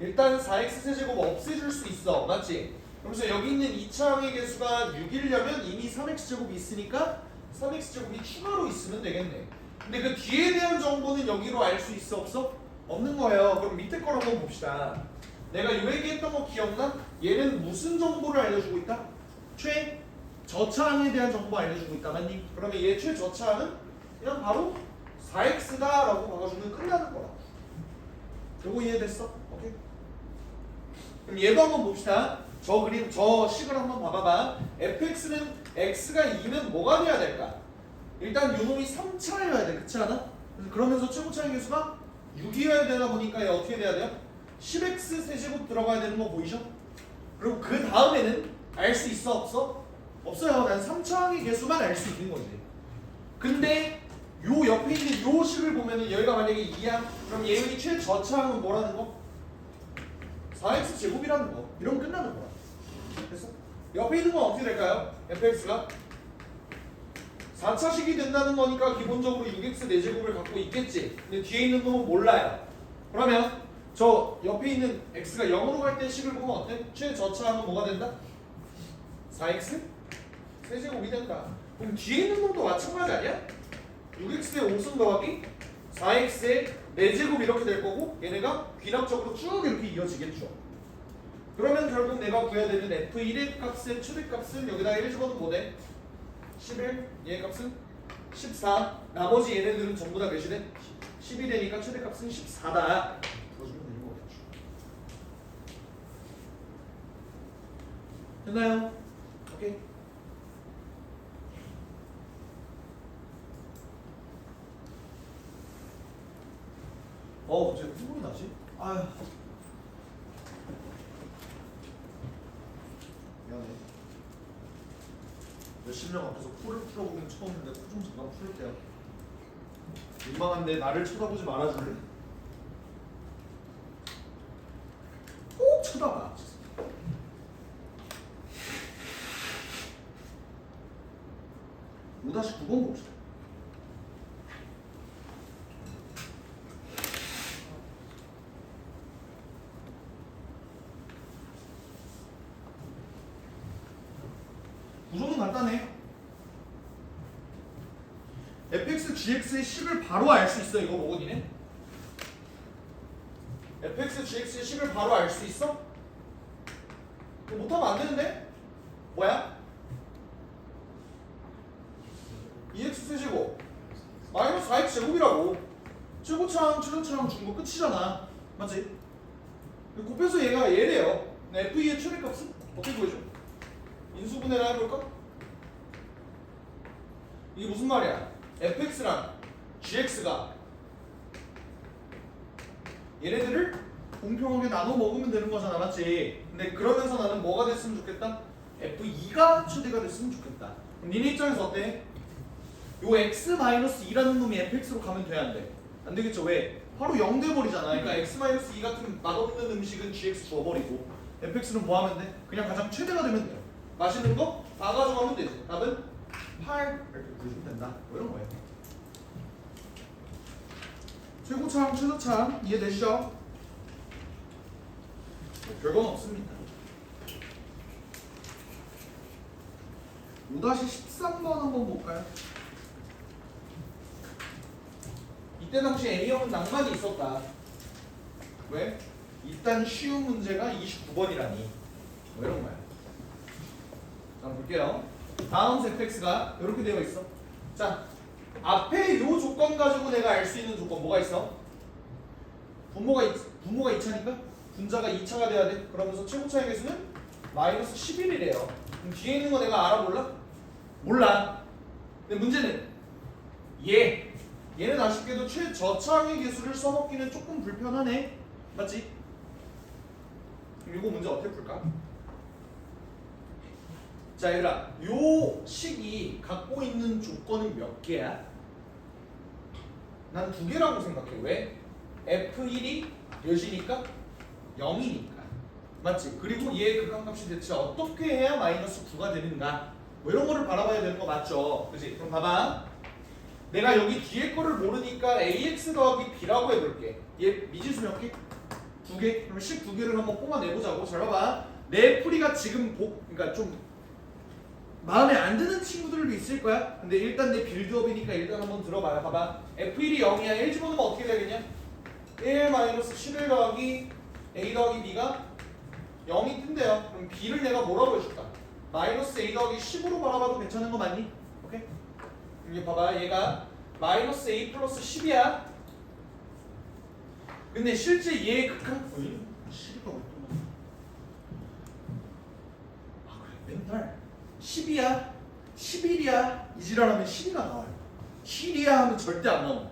일단 4x 세제곱 없애줄 수 있어. 맞지? 그러면서 여기 있는 2차 항의 개수가 6이려면 이미 3x제곱이 있으니까 3x제곱이 추가로 있으면 되겠네. 근데 그 뒤에 대한 정보는 여기로 알 수 있어 없어? 없는 거예요. 그럼 밑에 걸 한번 봅시다. 내가 요 얘기했던 거 기억나? 얘는 무슨 정보를 알려주고 있다? 최저차항에 대한 정보 알려주고 있다. 맞니? 그러면 얘 최저차항은 그냥 바로 4x다 라고 봐가지고 끝나는 거야. 요거 이해됐어? 오케이? 그럼 얘도 한번 봅시다. 저 그림, 저 식을 한번 봐봐봐. fx는 x가 2면 뭐가 돼야 될까? 일단 요놈이 3차여야 돼. 그렇지 않아? 그러면서 최고차의 개수가 6이어야 되다 보니까 얘 어떻게 돼야 돼요? 10x 세제곱 들어가야 되는 거 보이죠? 그리고 그 다음에는 알 수 있어 없어? 없어요. 난 3차항의 개수만 알 수 있는 거지. 근데 요 옆에 있는 요 식을 보면은 여기가 만약에 2야. 그럼 얘의 최저차항은 뭐라는 거? 4x 제곱이라는 거. 이러면 끝나는 거야. 됐어? 옆에 있는 건 어떻게 될까요? fx가 4차식이 된다는 거니까 기본적으로 6x 4제곱을 갖고 있겠지. 근데 뒤에 있는 놈은 몰라요. 그러면 저 옆에 있는 x가 0으로 갈 때 식을 보면 어때? 최저차항은 뭐가 된다? 4x 세제곱이 된다. 그럼 뒤에 있는 놈도 마찬가지 아니야? 6x에 5승 더하기 4x에 4제곱 이렇게 될 거고 얘네가 귀납적으로 쭉 이렇게 이어지겠죠. 그러면 결국 내가 구해야 되는 f1의 값의 최대값은 여기다 1 집어넣으면 뭐 돼? 11, 얘 값은 14. 나머지 얘네들은 전부 다 몇이 돼? 10이 되니까 최대값은 14다. 풀어주면 되는 거겠죠. 됐나요? 오케이. 갑자기 콧물이 나지? 아휴. 미안해. 몇십 명 앞에서 코를 풀어보긴 처음인데 코 좀 잠깐 풀을게요. 민망한데 나를 쳐다보지 말아줄래? 꼭 쳐다봐. 5-9번 봅시다. 구조는 간단해. fx, gx의 식을 바로 알 수 있어. 이거 뭐고 니네? fx, gx의 식을 바로 알 수 있어? 이거 못하면 안 되는데? 뭐야? 2x 세제곱 마이너스 4x 제곱이라고. 최고차항, 최저차항 준 거 끝이잖아. 맞지? 곱해서 얘가 얘래요. f2의 최대값은 어떻게 구해줘? 인수분해를 해볼까? 이게 무슨 말이야? fx랑 gx가 얘네들을 공평하게 나눠 먹으면 되는 거잖아. 맞지? 근데 그러면서 나는 뭐가 됐으면 좋겠다? f2가 최대가 됐으면 좋겠다. 그럼 니네 입장에서 어때? 요 x-2라는 놈이 fx로 가면 돼? 안 돼? 안 되겠죠. 왜? 바로 0 돼버리잖아. 그러니까 x-2 같은 맛없는 음식은 gx 줘버리고 fx는 뭐 하면 돼? 그냥 가장 최대가 되면 돼요. 맛있는 거 다 가져가면 되지. 답은 8 이렇게 구해주면 된다. 뭐 이런 거예요. 최고차항, 최저차항 이해되시죠? 별건 없습니다. 5-13번 한번 볼까요? 이때 당시 A형은 낭만이 있었다. 왜? 일단 쉬운 문제가 29번이라니. 뭐 이런 거야. 자, 볼게요. 다음 fx가 이렇게 되어 있어. 자, 앞에 요 조건 가지고 내가 알 수 있는 조건 뭐가 있어? 분모가 2차니까 분자가 2차가 돼야 돼. 그러면서 최고차의 개수는 마이너스 11이래요. 그럼 뒤에 있는 거 내가 알아볼라? 몰라. 근데 문제는 얘는 아쉽게도 최저차항의 개수를 써먹기는 조금 불편하네. 맞지? 그럼 이거 문제 어떻게 풀까? 자 얘들아, 요 식이 갖고 있는 조건은 몇 개야? 난 두 개라고 생각해. 왜? F1이 몇이니까? 0이니까. 맞지? 그리고 얘의 극한값이 대체 어떻게 해야 마이너스 9가 되는가? 뭐 이런 거를 바라봐야 되는 거 맞죠? 그지? 그럼 봐봐. 내가 여기 뒤에 거를 모르니까 ax 더하기 b라고 해볼게. 얘 미지수 몇 개? 두 개? 그럼 12개를 한번 뽑아내보자고. 잘 봐봐. 내 풀이가 지금 그러니까 좀 마음에 안 드는 친구들도 있을 거야. 근데 일단 내 빌드업이니까 일단 한번 들어봐요. 봐봐. F1이 0이야. 1 집어넣으면 어떻게 되겠냐? 1 마이너스 11 더하기 A 더하기 B가 0이 뜬대요. 그럼 B를 내가 뭐라고 해줄까? 마이너스 A 더하기 10으로 바라봐도 괜찮은 거 맞니? 오케이? 이게 봐봐. 얘가 마이너스 A 플러스 10이야. 근데 실제 얘의 극한 10이가 왜 또 나와? 아 그래 맨날 10이야, 11이야 이지랄하면 12가 나와요. 7이야 하면 절대 안 나와.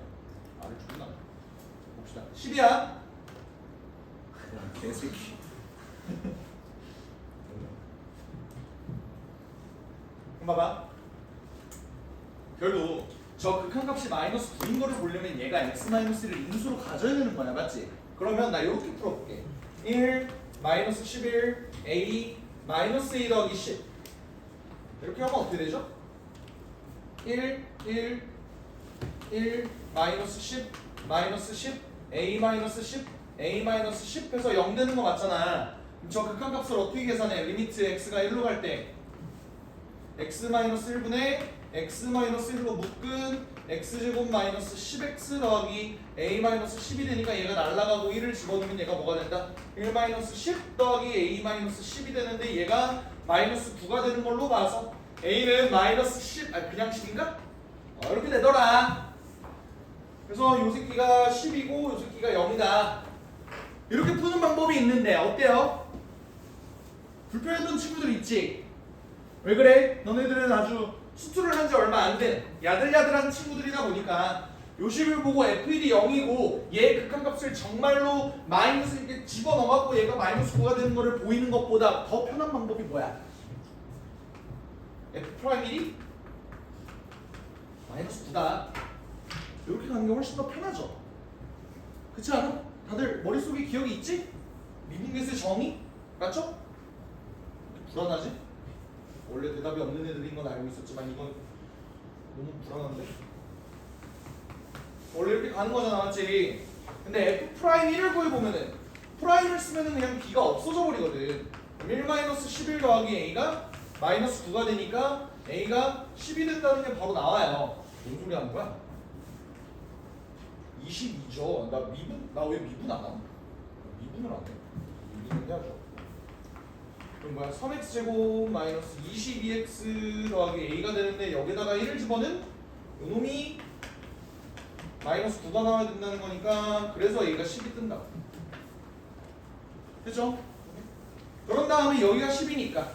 아를 존나. 봅시다. 10이야. 개새끼. 그럼 봐봐. 결국 저 극한값이 마이너스 9인 거를 보려면 얘가 x-1을 인수로 가져야 되는 거야. 맞지? 그러면 나 이렇게 풀어볼게. 1 마이너스 11 a 마이너스 a 더하기 10 이렇게 하면 어떻게 되죠? 1 마이너스 10 마이너스 10 a 마이너스 10 a 마이너스 10 해서 0 되는 거 맞잖아. 그럼 저 극한값을 어떻게 계산해? 리미트 x가 1로 갈 때 x 마이너스 1분의 x 마이너스 1로 묶은 x제곱 마이너스 10x 더하기 a 마이너스 10이 되니까 얘가 날아가고 1을 집어넣으면 얘가 뭐가 된다? 1 마이너스 10 더하기 a 마이너스 10이 되는데 얘가 마이너스 9가 되는 걸로 봐서 a는 마이너스 10, 그냥 10인가? 이렇게 되더라. 그래서 요 새끼가 10이고 요 새끼가 0이다. 이렇게 푸는 방법이 있는데 어때요? 불편했던 친구들 있지? 왜 그래? 너네들은 아주 수투를 한 지 얼마 안 된 야들야들한 친구들이다 보니까 요 식을 보고 f1이 0이고 얘 극한값을 정말로 마이너스 이렇게 집어넣어갖고 얘가 마이너스 9가 되는 거를 보이는 것보다 더 편한 방법이 뭐야? f'1이 마이너스 9다. 이렇게 가는 게 훨씬 더 편하죠? 그렇지 않아? 다들 머릿속에 기억이 있지? 미분계수의 정의? 맞죠? 불안하지? 원래 대답이 없는 애들인 건 알고 있었지만 이건 너무 불안한데? 원래 이렇게 가는 거잖아, 맞지? 근데 f'1을 구해보면은 프라임을 쓰면은 그냥 b가 없어져 버리거든. 1-11 더하기 a가 마이너스 9가 되니까 a가 10이 된다는 게 바로 나와요. 뭔 소리 하는 거야? 22죠. 나 왜 미분 안 함? 미분을 안 해. 미분을 해야죠. 그럼 뭐야? 3x제곱 마이너스 22x 더하기 a가 되는데 여기다가 1을 집어넣은 요놈이 마이너스 9가 나와야 된다는 거니까 그래서 a가 10이 뜬다. 그죠? 그런 다음에 여기가 10이니까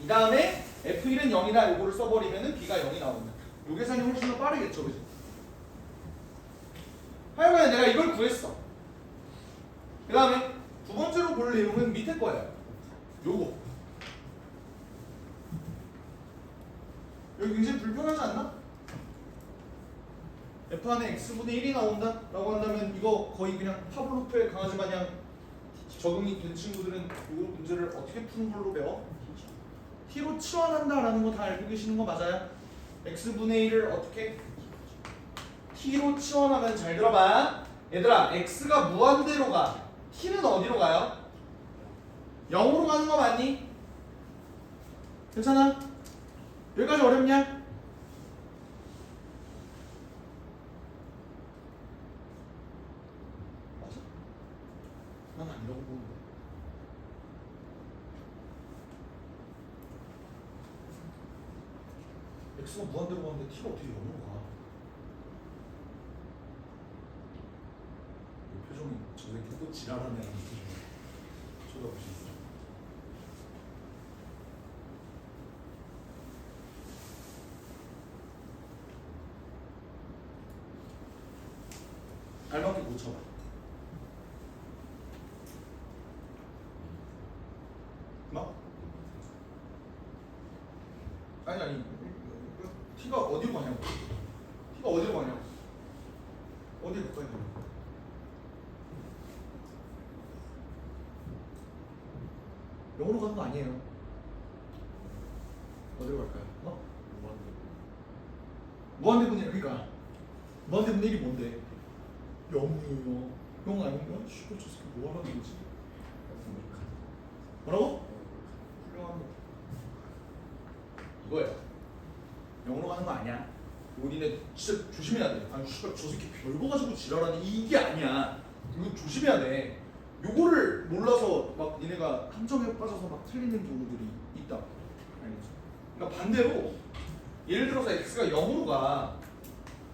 이 다음에 f1은 0이다 요거를 써버리면은 b가 0이 나온다. 요 계산이 훨씬 더 빠르겠죠, 그죠? 하여간 내가 이걸 구했어. 그 다음에 두 번째로 볼 내용은 밑에 거예요. 요거. 여기 굉장히 불편하지 않나? f 안에 x분의 1이 나온다? 라고 한다면 이거 거의 그냥 파블로프의 강아지 마냥 적응이 된 친구들은 이 문제를 어떻게 푸는 걸로 배워? t로 치환한다라는 거 다 알고 계시는 거 맞아요? x분의 1을 어떻게? t로 치환하면 잘 들어봐. 얘들아 x가 무한대로 가. t는 어디로 가요? 0으로 가는 거 맞니? 괜찮아? 여기까지 어렵냐? 맞아? 난 아니라고 보는데. x가 무한대로 가는데 t가 어떻게 0으로 가? 이 표정이 저 새끼 또 지랄하네. 쳐다보시죠. 알맞게 못 쳐봐. 아니 t가 어디로 가냐고. t가 어디로 가냐고. 어디로 가까이 가냐고. 영으로 가는 거 아니에요. 어디로 갈까요? 어? 무한대분의 그러니까 무한대분의 1이 뭔데? 0이에요. 0 아닌가? 씨발 저 새끼 뭐 하라는 거지? 뭐라고? 훌륭합니다. 이거예요. 0으로 가는 거 아니야. 이거 니네 진짜 조심해야 돼. 아니 씨발 저 새끼 별거 가지고 지랄하니 이게 아니야. 이거 조심해야 돼. 요거를 몰라서 막 니네가 함정에 빠져서 막 틀리는 경우들이 있다. 알겠지? 그러니까 반대로 예를 들어서 x가 0으로 가.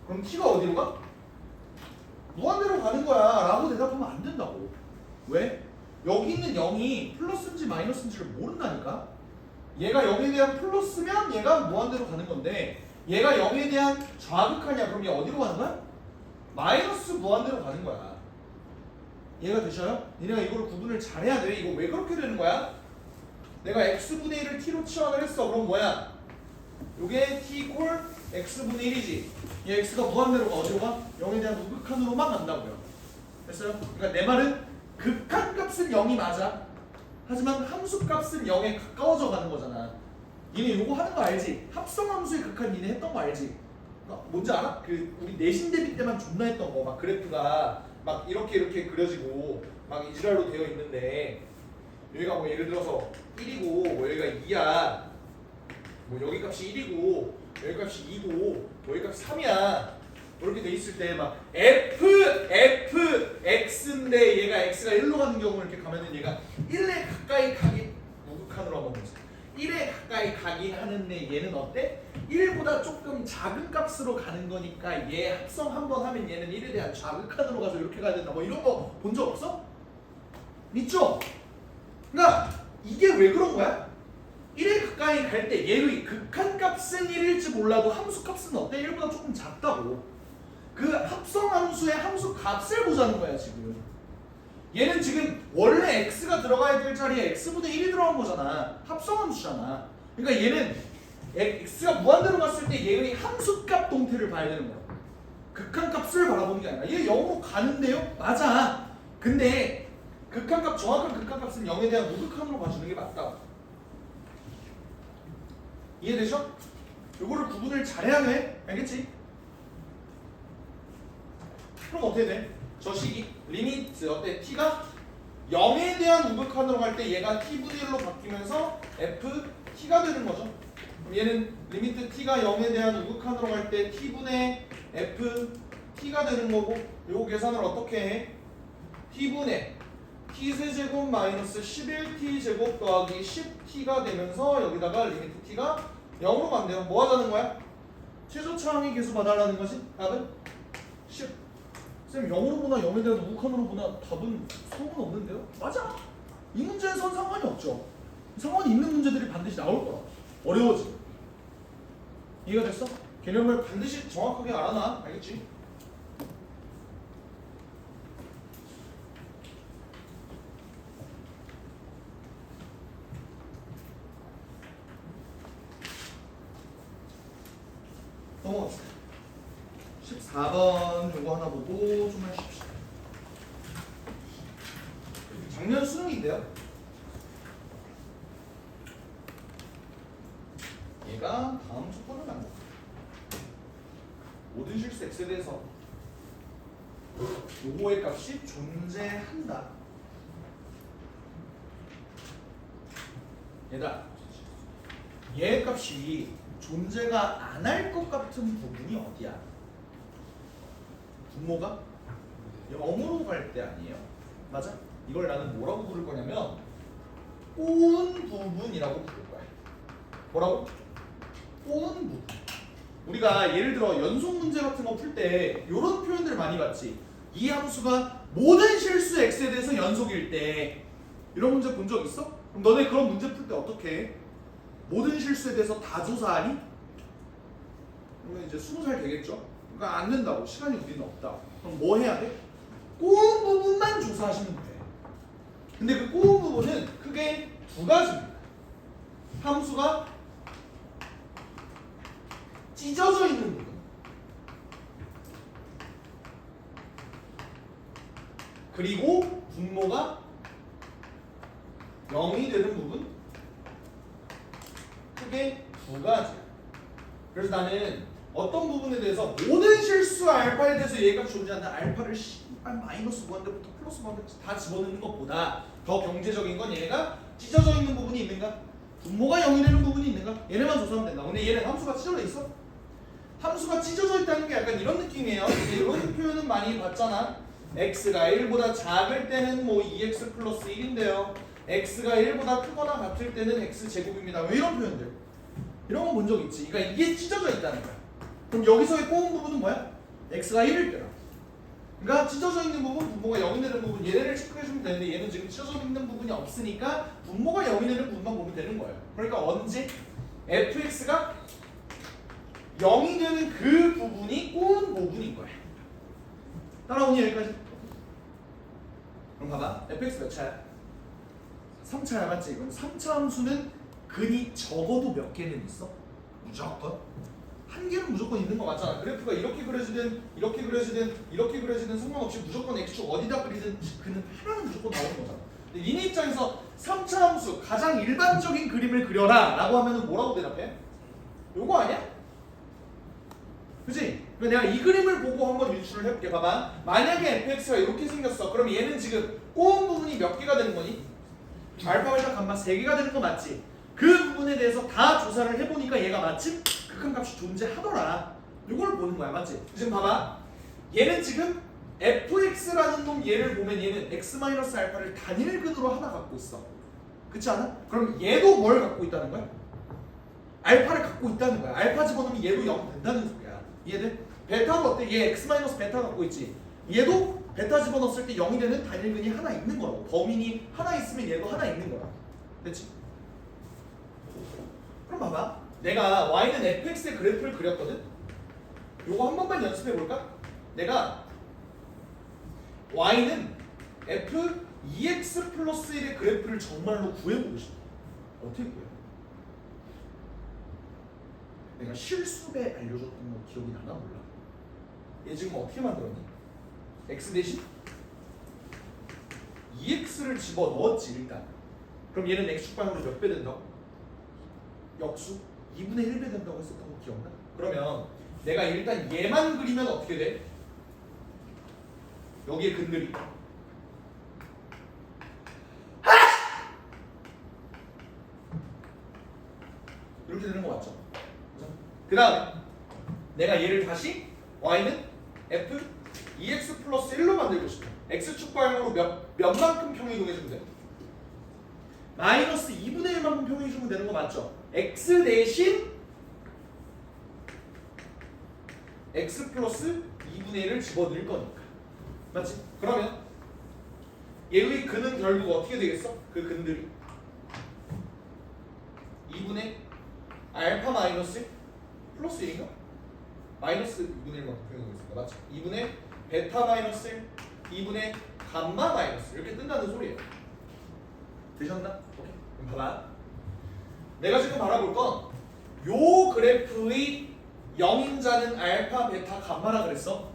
그럼 t가 어디로 가? 무한대로 가는 거야 라고 대답하면 안 된다고. 왜? 여기 있는 0이 플러스인지 마이너스인지를 모른다니까. 얘가 0에 대한 플러스면 얘가 무한대로 가는 건데 얘가 0에 대한 좌극하냐 그럼 얘 어디로 가는 거야? 마이너스 무한대로 가는 거야. 이해가 되셔요? 니네가 이걸 구분을 잘해야 돼. 이거 왜 그렇게 되는 거야? 내가 x분의 1을 t로 치환을 했어. 그럼 뭐야? 요게 t 콜 x분의 1이지. 얘 x가 무한대로 가. 어디로 가? 0에 대한 우극한으로만 간다고요. 됐어요? 그러니까 내 말은 극한값은 0이 맞아. 하지만 함수값은 0에 가까워져 가는 거잖아. 니네 요거 하는 거 알지? 합성함수의 극한 니네 했던 거 알지? 뭔지 알아? 그 우리 내신 대비 때만 존나 했던 거. 막 그래프가 막 이렇게 그려지고 막 이지랄로 되어 있는데 여기가 뭐 예를 들어서 1이고 뭐 여기가 2야. 뭐 여기 값이 1이고 여기 값이 2고 뭐 여기 값이 3이야. 이렇게 돼 있을 때 막 x인데 얘가 x가 1로 가는 경우 이렇게 가면은 얘가 1에 가까이 가긴 무극한으로 한번 보자. 1에 가까이 가긴 하는데 얘는 어때? 1보다 조금 작은 값으로 가는 거니까 얘 합성 한번 하면 얘는 1에 대한 좌극한으로 가서 이렇게 가야 된다. 뭐 이런 거 본 적 없어? 있죠? 그러니까 이게 왜 그런 거야? 1에 가까이 갈 때 얘의 극한값은 1일지 몰라도 함수값은 어때? 1보다 조금 작다고. 그 합성함수의 함수값을 보자는 거야 지금. 얘는 지금 원래 x가 들어가야 될 자리에 x분의 1이 들어간 거잖아. 합성함수잖아. 그러니까 얘는 x가 무한대로 갔을 때 얘의 함수값 동태를 봐야 되는 거야. 극한값을 바라보는 게 아니라 얘 0으로 가는데요? 맞아. 근데 극한값, 정확한 극한값은 0에 대한 우극한으로 봐주는 게 맞다. 이해되죠? 요거를 구분을 잘해야 돼. 알겠지? 그럼 어떻게 돼? 저 식이 리미트 어때? t가 0에 대한 우극한으로 갈 때 얘가 t분의 1로 바뀌면서 f t가 되는 거죠. 그럼 얘는 리미트 t가 0에 대한 우극한으로 갈 때 t분의 f t가 되는 거고 요거 계산을 어떻게 해? t분의 t세제곱 마이너스 11t제곱 더하기 10t가 되면서 여기다가 리미트 t가 0으로 간대요. 뭐 하자는 거야? 최소차항의 계수 봐달라는 것이 답은 10. 쌤 0으로 보나 0에 대한 우극한으로 보나 답은 상관없는데요? 맞아. 이 문제에선 상관이 없죠. 상관이 있는 문제들이 반드시 나올 거야. 어려워지. 이해가 됐어? 개념을 반드시 정확하게 알아놔. 알겠지? 넘어갑시다. 14번 요거 하나 보고 좀만 쉽시다. 작년 수능인데요. 얘가 다음 조건을 만든다. 모든 실수 x에 대해서 요거의 값이 존재한다. 얘다. 얘의 값이 존재가 안 할 것 같은 부분이 어디야? 분모가 0으로 갈 때 아니에요? 맞아? 이걸 나는 뭐라고 부를 거냐면 꼬은 부분이라고 부를 거야. 뭐라고? 꼬은 부분. 우리가 예를 들어 연속 문제 같은 거 풀 때 이런 표현들 많이 봤지. 이 함수가 모든 실수 x에 대해서 연속일 때 이런 문제 본 적 있어? 그럼 너네 그런 문제 풀 때 어떻게 해? 모든 실수에 대해서 다 조사하니? 그러면 이제 20살 되겠죠? 그러니까 안 된다고. 시간이 우리는 없다. 그럼 뭐 해야 돼? 꼬은 부분만 조사하시면 돼. 근데 그 꼬은 부분은 크게 두 가지입니다. 함수가 찢어져 있는 부분. 그리고 분모가 0이 되는 부분. 크게 두 가지야. 그래서 나는 어떤 부분에 대해서 모든 실수 알파에 대해서 얘가 존재한다. 알파를 마이너스 무한대부터 플러스 무한대까지 다 집어넣는 것보다 더 경제적인 건 얘가 찢어져 있는 부분이 있는가? 분모가 0이 되는 부분이 있는가? 얘네만 조사하면 된다. 근데 얘는 함수가 찢어져 있어? 함수가 찢어져 있다는 게 약간 이런 느낌이에요. 이런 표현은 많이 봤잖아. x가 1보다 작을 때는 뭐 2x 플러스 1인데요. x가 1보다 크거나 같을 때는 x제곱입니다. 왜 이런 표현들? 이런 거 본 적 있지. 그러니까 이게 찢어져 있다는 거야. 그럼 여기서의 꼬은 부분은 뭐야? x가 1일 때라. 그러니까 찢어져 있는 부분, 분모가 0이 되는 부분 얘네를 체크해주면 되는데 얘는 지금 찢어져 있는 부분이 없으니까 분모가 0이 되는 부분만 보면 되는 거예요. 그러니까 언제 fx가 0이 되는 그 부분이 꼬은 부분인 거야. 따라오니 여기까지? 그럼 봐봐. fx 몇 차야? 3차야 맞지? 그럼 3차 함수는 근이 적어도 몇 개는 있어? 무조건? 한 개는 무조건 있는 거 맞잖아. 그래프가 이렇게 그려지든 이렇게 그려지든 이렇게 그려지든 상관없이 무조건 x축 어디다 그리든 그는 하나는 무조건 나오는 거잖아. 근데 니네 입장에서 3차 함수 가장 일반적인 그림을 그려라 라고 하면은 뭐라고 대답해? 요거 아니야? 그치? 그러니까 내가 이 그림을 보고 한번 유출을 해볼게. 봐봐. 만약에 fx가 이렇게 생겼어. 그럼 얘는 지금 꼬은 부분이 몇 개가 되는 거니? 알파, 베타, 감마 3개가 되는 거 맞지? 그 부분에 대해서 다 조사를 해보니까 얘가 마침 극한값이 존재하더라. 이걸 보는 거야. 맞지? 지금 봐봐. 얘는 지금 fx라는 놈 얘를 보면 얘는 x-알파를 단일근으로 하나 갖고 있어. 그렇지 않아? 그럼 얘도 뭘 갖고 있다는 거야? 알파를 갖고 있다는 거야. 알파 집어넣으면 얘도 0 된다는 소리야. 이해돼? 베타도 어때? 얘 x-베타 갖고 있지. 얘도 베타 집어넣었을 때 0이 되는 단일근이 하나 있는 거라고. 범인이 하나 있으면 얘도 하나 있는 거야. 됐지? 그럼 봐봐. 내가 y는 fx의 그래프를 그렸거든? 요거 한 번만 연습해 볼까? 내가 y는 f 2x 플러스 1의 그래프를 정말로 구해보고 싶어. 어떻게 구해? 내가 실수배 알려줬던 거 기억이 나나 몰라. 얘 지금 어떻게 만들었니? x 대신 2x를 집어넣었지 일단. 그럼 얘는 x축방으로 몇 배 된다고? 역수? 2분의 1배 된다고 했었던 거 기억나? 그러면 내가 일단 얘만 그리면 어떻게 돼? 여기에 근들이 이렇게 되는 거 맞죠? 그 다음에 내가 얘를 다시 y는 f 2x 플러스 1로 만들고 싶어. x축 방향으로 몇만큼 평이동해주면 돼? 마이너스 2분의 1만큼 평이해주면 되는 거 맞죠? x 대신 x 플러스 2분의 1을 집어넣을 거니까. 맞지? 그러면 얘의 근은 결국 어떻게 되겠어? 그 근들이 2분의 알파 마이너스 플러스 1인가? 마이너스 2분의 1만큼 평이동했으니까 맞죠? 2분의 베타 마이너스 1, 2분의 감마 마이너스 이렇게 뜬다는 소리예요. 되셨나? 오케이. 그럼 봐봐. 내가 지금 바라볼 건 요 그래프의 0인자는 알파, 베타, 감마라 그랬어.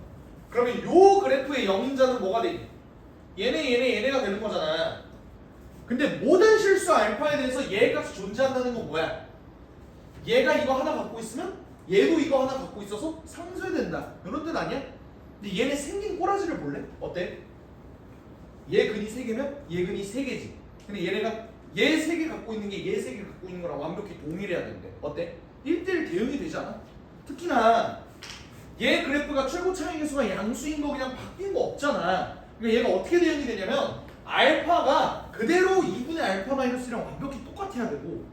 그러면 요 그래프의 0인자는 뭐가 되니? 얘네가 되는 거잖아. 근데 모든 실수 알파에 대해서 얘 값이 존재한다는 건 뭐야? 얘가 이거 하나 갖고 있으면 얘도 이거 하나 갖고 있어서 상쇄된다. 이런 뜻 아니야? 근데 얘네 생긴 꼬라지를 볼래? 어때? 얘 근이 3개면 얘 근이 3개지. 근데 얘네가 얘 3개 갖고 있는 게 얘 3개 갖고 있는 거랑 완벽히 동일해야 되는데 어때? 1대1 대응이 되지 않아? 특히나 얘 그래프가 최고 차이 계수가 양수인 거 그냥 바뀐 거 없잖아. 그러니까 얘가 어떻게 대응이 되냐면 알파가 그대로 2분의 알파 마이너스랑 완벽히 똑같아야 되고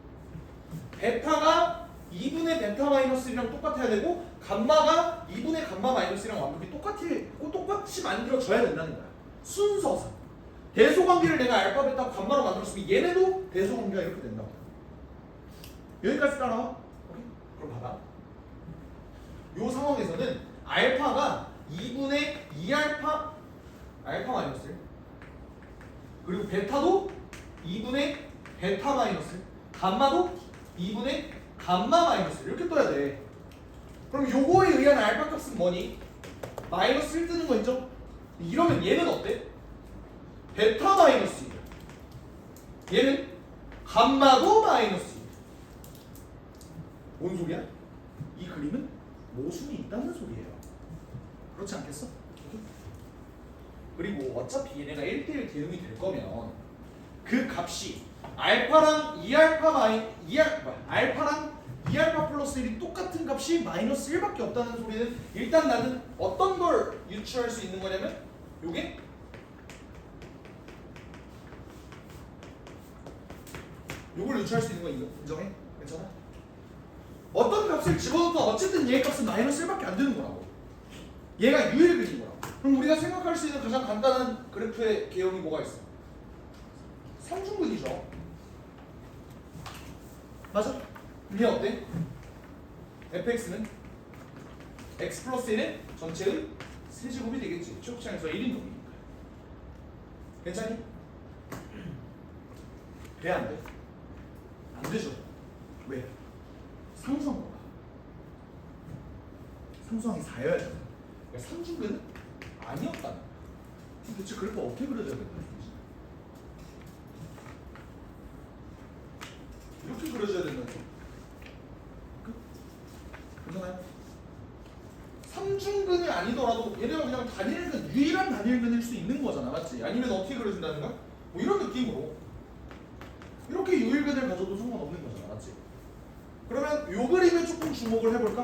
베타가 2분의 베타 마이너스랑 똑같아야 되고 감마가 2분의 감마 마이너스랑 완벽히 똑같이 만들어져야 된다는 거야. 순서상. 대소관계를 내가 알파, 베타, 감마로 만들었으면 얘네도 대소관계가 이렇게 된다고. 여기까지 따라와. 오케이? 그럼 봐봐. 이 상황에서는 알파가 2분의 2알파 알파 마이너스 1 그리고 베타도 2분의 베타 마이너스 감마도 2분의 감마 마이너스 이렇게 떠야 돼. 그럼 요거에 의한 알파 값은 뭐니? 마이너스 1 뜨는 거 있죠? 이러면 얘는 어때? 베타 마이너스 1. 얘는 감마도 마이너스 1. 뭔 소리야? 이 그림은 모순이 있다는 소리예요. 그렇지 않겠어? 그리고 어차피 얘네가 1대1 대응이 될 거면 그 값이 알파랑 2알파 플러스 1이 똑같은 값이 마이너스 1밖에 없다는 소리는 일단 나는 어떤 걸 유추할 수 있는 거냐면 요게 요걸 유추할 수 있는 거 인정해? 괜찮아? 어떤 값을 집어넣어도 어쨌든 얘 값은 마이너스 1밖에 안 되는 거라고. 얘가 유일근인 거라고. 그럼 우리가 생각할 수 있는 가장 간단한 그래프의 개형이 뭐가 있어? 삼중근이죠. 맞아? 이게 어때? fx는 x 플러스 1의 전체의 세제곱이 되겠지. 최고차에서 1인 놈이니까. 괜찮니? 돼? 안 돼? 안 되죠. 왜? 상수항 상수항이 4여야 돼. 그러니까 삼중근은 아니었다는 거야. 대체 그래프 어떻게 그려져야 된다는 거지? 이렇게 그려져야 된다는 거지. 괜찮아요? 삼중근이 아니더라도 얘네가 그냥 단일근, 유일한 단일근일 수 있는 거잖아, 맞지? 아니면 어떻게 그려준다는 거야? 뭐 이런 느낌으로 이렇게 유일근을 가져도 상관없는 거잖아, 맞지? 그러면 요 그림에 조금 주목을 해볼까?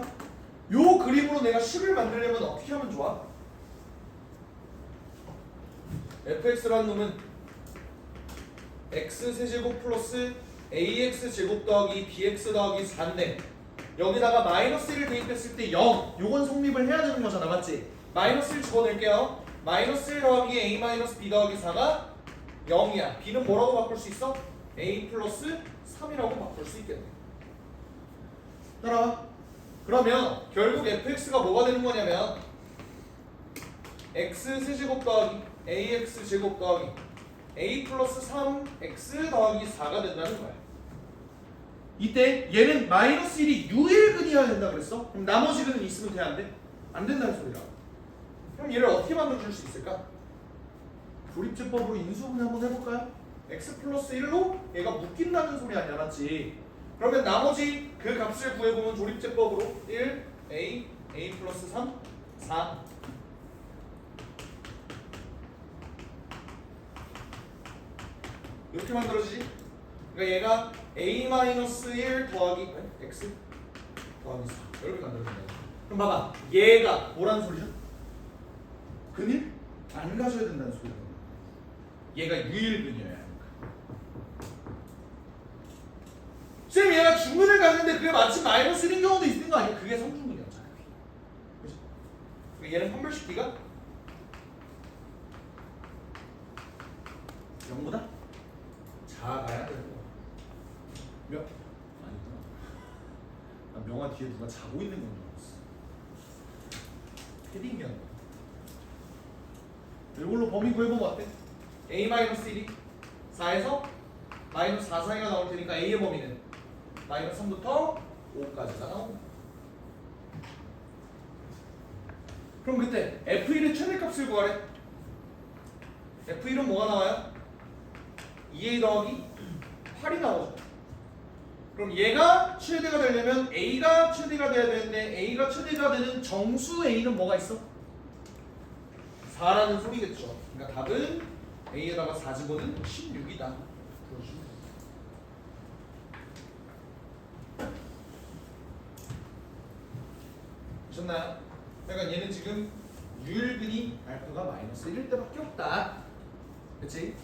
요 그림으로 내가 식을 만들려면 어떻게 하면 좋아? fx라는 놈은 x세제곱 플러스 ax제곱 더하기 bx 더하기 4인데 여기다가 마이너스 1을 대입했을 때 0 요건 성립을 해야 되는 거잖아, 맞지? 마이너스 1 집어낼게요. 마이너스 1 더하기 a 마이너스 b 더하기 4가 0이야. b는 뭐라고 바꿀 수 있어? a 플러스 3이라고 바꿀 수 있겠네. 따라와. 그러면 결국 fx가 뭐가 되는 거냐면 x 세제곱 더하기 ax 제곱 더하기 a 플러스 3x 더하기 4가 된다는 거야. 이때 얘는 마이너스 1이 유일근이어야 된다 그랬어? 그럼 나머지 근은 있으면 돼? 안 돼? 안 된다는 소리라. 그럼 얘를 어떻게 만들어줄 수 있을까? 조립제법으로 인수분해 한번 해볼까요? x 플러스 1로 얘가 묶인다는 소리 아니야, 맞지? 그러면 나머지 그 값을 구해보면 조립제법으로 1, a 플러스 3, 4 이렇게 만들어지지? 그러니까 얘가 a-1 더하기 x 더하기 4 이렇게 만들어진다. 그럼 봐봐, 얘가 뭐라는 소리죠? 근을 안 가져야 된다는 소리야. 얘가 유일근이어야 하니까. 쌤 얘가 중근을 갔는데 그게 마치 마이너스 1인 경우도 있는 거 아니야? 그게 삼중근이었잖아. 그치? 그러니까 얘는 판별식 B가 0보다 작아야 되는 거야. 몇? 아니구나. 나 명화 뒤에 누가 자고 있는 건 줄 알았어. 패딩이었나? 이걸로 범위 구해보면 어때? a-1이 4에서 마이너스 4 사이가 나올 테니까 a의 범위는 마이너스 3부터 5까지가 나온다. 그럼 그때 f1의 최대값을 구하래. f1은 뭐가 나와요? 2a 더하기 8이 나오죠. 그럼 얘가 최대가 되려면 a가 최대가 돼야 되는데 a가 최대가 되는 정수 a는 뭐가 있어? 4라는 소리겠죠. 그러니까 답은 a에다가 4 집어는 16이다. 보셨나요? 그러니까 얘는 지금 유일근이 알파가 마이너스 1일 때밖에 없다. 그치?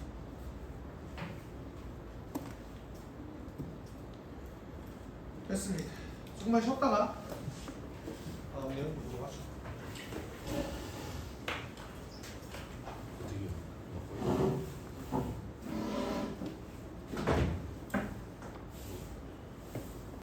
됐습니다. 조금만 쉬었다가 다음 내용 보도록 하죠.